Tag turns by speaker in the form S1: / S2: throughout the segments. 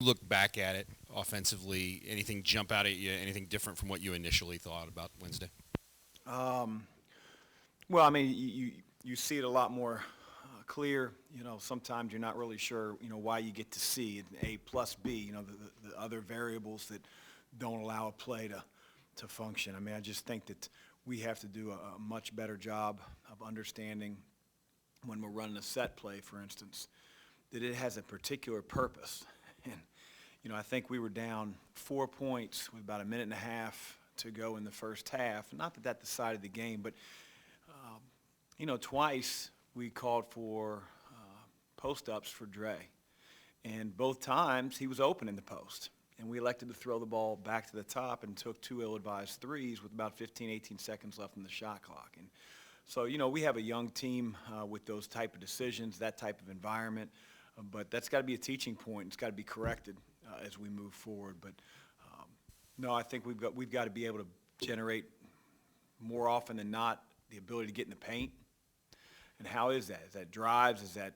S1: Look back at it offensively, anything jump out at you? Anything different from what you initially thought about Wednesday?
S2: Um, well, I mean, you see it a lot more clear. Sometimes you're not really sure, why you get to see A plus B, the other variables that don't allow a play to function. I mean, I just think that we have to do a much better job of understanding when we're running a set play, for instance, that it has a particular purpose. And, I think we were down 4 points with about a minute and a half to go in the first half. Not that that decided the game, but, twice we called for post-ups for Dre. And both times he was open in the post. And we elected to throw the ball back to the top and took two ill-advised threes with about 15, 18 seconds left in the shot clock. And so, we have a young team with those type of decisions, that type of environment. But that's got to be a teaching point. It's got to be corrected as we move forward. But no, I think we've got to be able to generate more often than not the ability to get in the paint. And how is that? Is that drives? Is that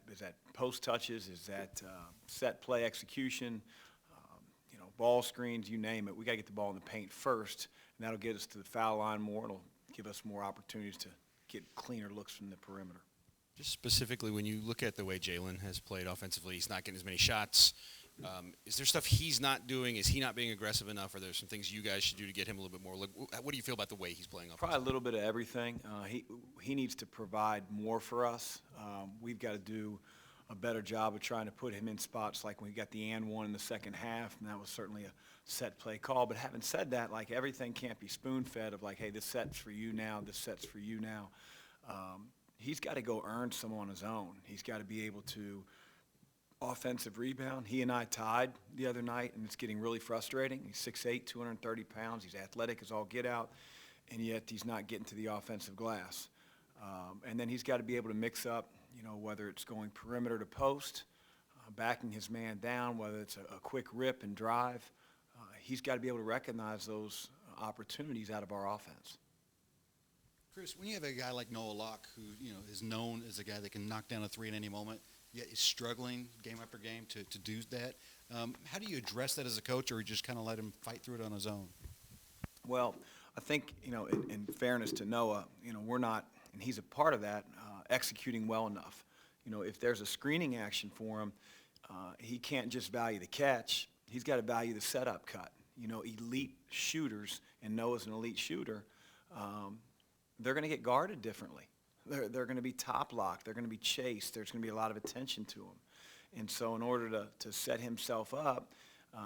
S2: post touches? Is that set play execution? Ball screens, you name it. We got to get the ball in the paint first, and that'll get us to the foul line more. It'll give us more opportunities to get cleaner looks from the perimeter.
S1: Just specifically, when you look at the way Jalen has played offensively, he's not getting as many shots. Is there stuff he's not doing? Is he not being aggressive enough? Are there some things you guys should do to get him a little bit more? Like, what do you feel about the way he's playing offensively?
S2: Probably a little bit of everything. He needs to provide more for us. We've got to do a better job of trying to put him in spots like when we got the and one in the second half, and that was certainly a set play call. But having said that, like everything can't be spoon-fed of like, hey, this set's for you now, this set's for you now. He's got to go earn some on his own. He's got to be able to offensive rebound. He and I tied the other night, and it's getting really frustrating. He's 6'8", 230 pounds. He's athletic as all get out, and yet he's not getting to the offensive glass. And then he's got to be able to mix up, whether it's going perimeter to post, backing his man down, whether it's a quick rip and drive. He's got to be able to recognize those opportunities out of our offense.
S3: Chris, when you have a guy like Noah Locke, who is known as a guy that can knock down a three at any moment, yet is struggling game after game to do that, how do you address that as a coach, or you just kind of let him fight through it on his own?
S2: Well, I think, in fairness to Noah, we're not, and he's a part of that, executing well enough. If there's a screening action for him, he can't just value the catch. He's got to value the setup cut. Elite shooters, and Noah's an elite shooter, they're going to get guarded differently. They're going to be top locked. They're going to be chased. There's going to be a lot of attention to them. And so in order to set himself up,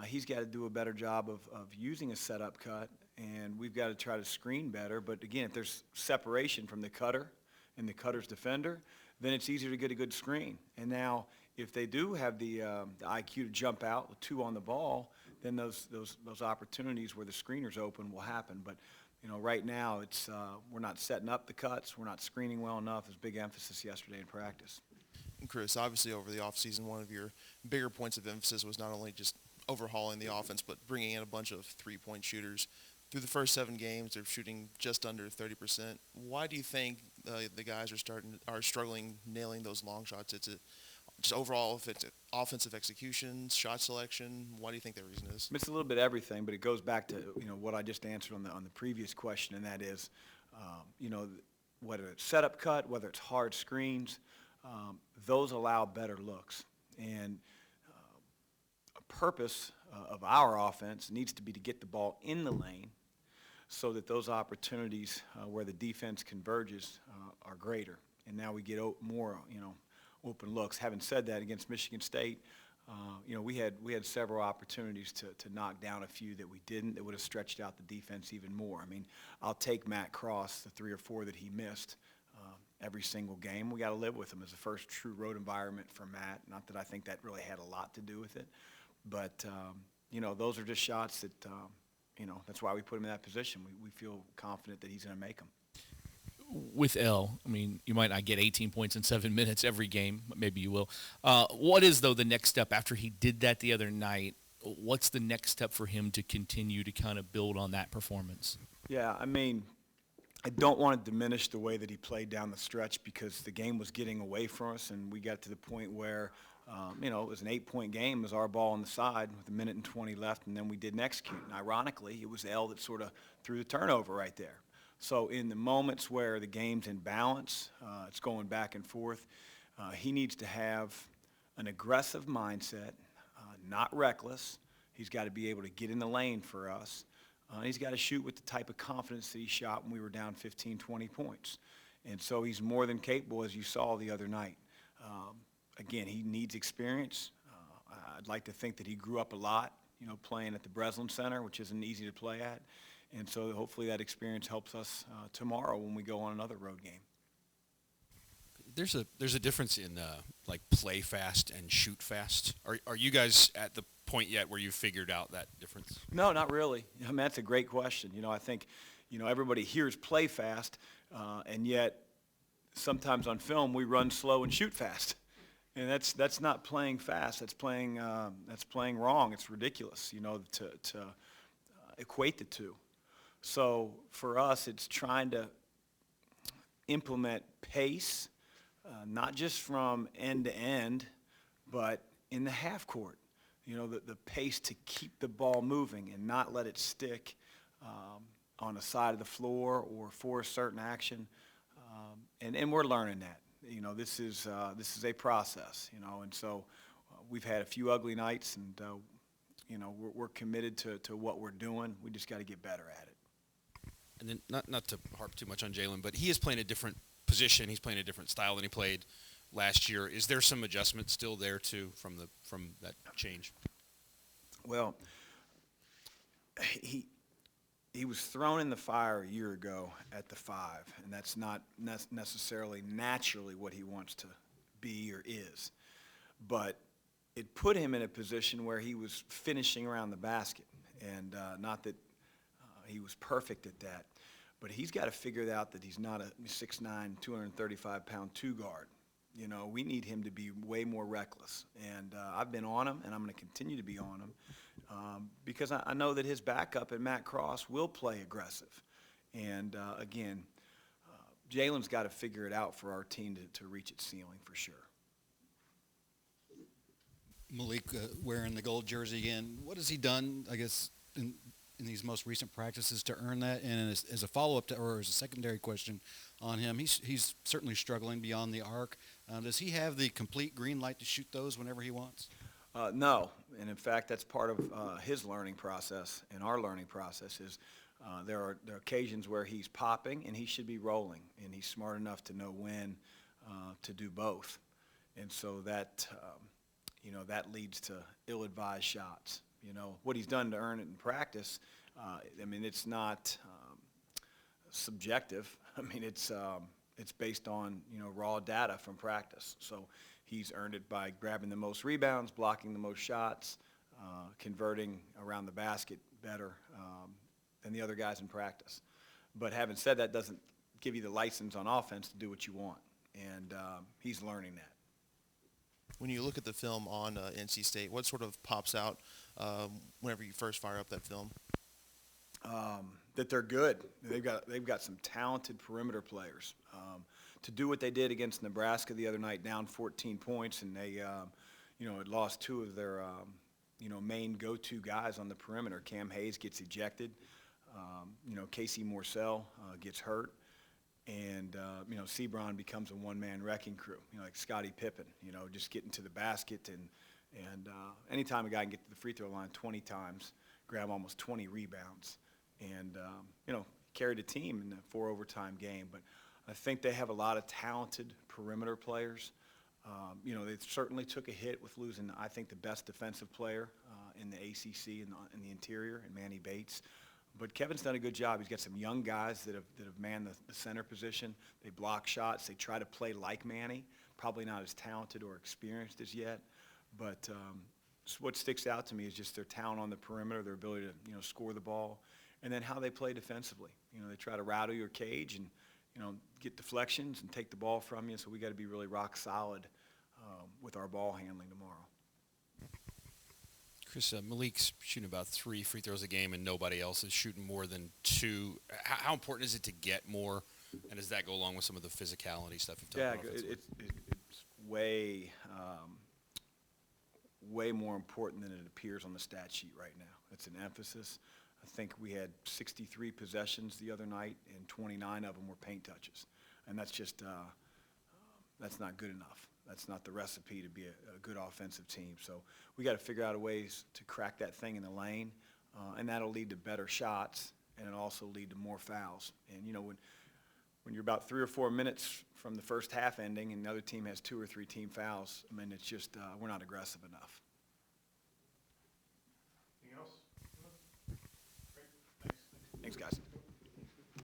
S2: he's got to do a better job of using a setup cut, and we've got to try to screen better. But again, if there's separation from the cutter and the cutter's defender, then it's easier to get a good screen. And now if they do have the IQ to jump out with two on the ball, then those opportunities where the screener's open will happen. But right now it's we're not setting up the cuts. We're not screening well enough. There's big emphasis yesterday in practice.
S4: And Chris, obviously over the offseason, one of your bigger points of emphasis was not only just overhauling the offense, but bringing in a bunch of three-point shooters. Through the first 7 games, they're shooting just under 30%. Why do you think the guys are struggling nailing those long shots? It's just overall, if it's offensive execution, shot selection, why do you think the reason is?
S2: It's a little bit of everything, but it goes back to what I just answered on the previous question, and that is, whether it's setup cut, whether it's hard screens, those allow better looks. And a purpose of our offense needs to be to get the ball in the lane so that those opportunities where the defense converges are greater. And now we get more, open looks. Having said that, against Michigan State, we had several opportunities to knock down a few that we didn't, that would have stretched out the defense even more. I mean, I'll take Matt Cross, the 3 or 4 that he missed every single game. We got to live with him as the first true road environment for Matt. Not that I think that really had a lot to do with it, but those are just shots that that's why we put him in that position. We feel confident that he's going to make them.
S5: With L, I mean, you might not get 18 points in 7 minutes every game, but maybe you will. What is, though, the next step after he did that the other night? What's the next step for him to continue to kind of build on that performance?
S2: Yeah, I mean, I don't want to diminish the way that he played down the stretch because the game was getting away from us, and we got to the point where It was an 8-point game. It was our ball on the side with 1:20 left, and then we didn't execute. And ironically, it was L that sort of threw the turnover right there. So in the moments where the game's in balance, it's going back and forth, he needs to have an aggressive mindset, not reckless. He's got to be able to get in the lane for us. He's got to shoot with the type of confidence that he shot when we were down 15, 20 points. And so he's more than capable, as you saw the other night. Again, he needs experience. I'd like to think that he grew up a lot, playing at the Breslin Center, which isn't easy to play at. And so hopefully that experience helps us tomorrow when we go on another road game.
S1: There's a difference in like play fast and shoot fast. Are you guys at the point yet where you figured out that difference?
S2: No, not really. I mean, that's a great question. I think, everybody hears play fast, and yet sometimes on film we run slow and shoot fast. And that's not playing fast. That's playing wrong. It's ridiculous, to equate the two. So for us, it's trying to implement pace, not just from end to end, but in the half court. The pace to keep the ball moving and not let it stick on the side of the floor or for a certain action. And we're learning that. This is a process, and so we've had a few ugly nights, and, we're committed to what we're doing. We just got to get better at it.
S1: And then not to harp too much on Jalen, but he is playing a different position. He's playing a different style than he played last year. Is there some adjustment still there too from that change?
S2: Well, he was thrown in the fire a year ago at the 5, and that's not necessarily naturally what he wants to be or is. But it put him in a position where he was finishing around the basket, and not that he was perfect at that, but he's got to figure out that he's not a 6'9", 235-pound two-guard. We need him to be way more reckless, and I've been on him, and I'm going to continue to be on him. Because I know that his backup at Mack will play aggressive. And, again, Jalen's got to figure it out for our team to reach its ceiling for sure.
S3: Malik wearing the gold jersey again. What has he done, I guess, in these most recent practices to earn that? And as a follow-up to, or as a secondary question on him, he's certainly struggling beyond the arc. Does he have the complete green light to shoot those whenever he wants?
S2: No, and in fact, that's part of his learning process, and our learning process is there are occasions where he's popping and he should be rolling, and he's smart enough to know when to do both. And so that, that leads to ill-advised shots. What he's done to earn it in practice, it's not subjective. It's based on, raw data from practice. So he's earned it by grabbing the most rebounds, blocking the most shots, converting around the basket better than the other guys in practice. But having said that, doesn't give you the license on offense to do what you want, and he's learning that.
S4: When you look at the film on NC State, what sort of pops out whenever you first fire up that film?
S2: That they're good. They've got some talented perimeter players. To do what they did against Nebraska the other night, down 14 points, and they, had lost 2 of their, main go-to guys on the perimeter. Cam Hayes gets ejected. Casey Morsell gets hurt. And, Sebron becomes a one-man wrecking crew, like Scottie Pippen, just getting to the basket. And anytime a guy can get to the free throw line 20 times, grab almost 20 rebounds, and, carried a team in the 4 overtime game. But I think they have a lot of talented perimeter players. They certainly took a hit with losing, I think, the best defensive player in the ACC in the interior, and Manny Bates. But Kevin's done a good job. He's got some young guys that have manned the center position. They block shots. They try to play like Manny. Probably not as talented or experienced as yet. But what sticks out to me is just their talent on the perimeter, their ability to score the ball, and then how they play defensively. They try to rattle your cage and get deflections and take the ball from you. So we got to be really rock solid with our ball handling tomorrow.
S1: Chris, Malik's shooting about 3 free throws a game, and nobody else is shooting more than 2. How important is it to get more, and does that go along with some of the physicality stuff you've talked about?
S2: Yeah, it's way way more important than it appears on the stat sheet right now. It's an emphasis. I think we had 63 possessions the other night, and 29 of them were paint touches. And that's just, that's not good enough. That's not the recipe to be a good offensive team. So we got to figure out ways to crack that thing in the lane, and that'll lead to better shots, and it'll also lead to more fouls. And, you know, when you're about 3 or 4 minutes from the first half ending and the other team has 2 or 3 team fouls, I mean, it's just, we're not aggressive enough.
S6: Anything else? Great. Thanks.
S2: Thanks, guys.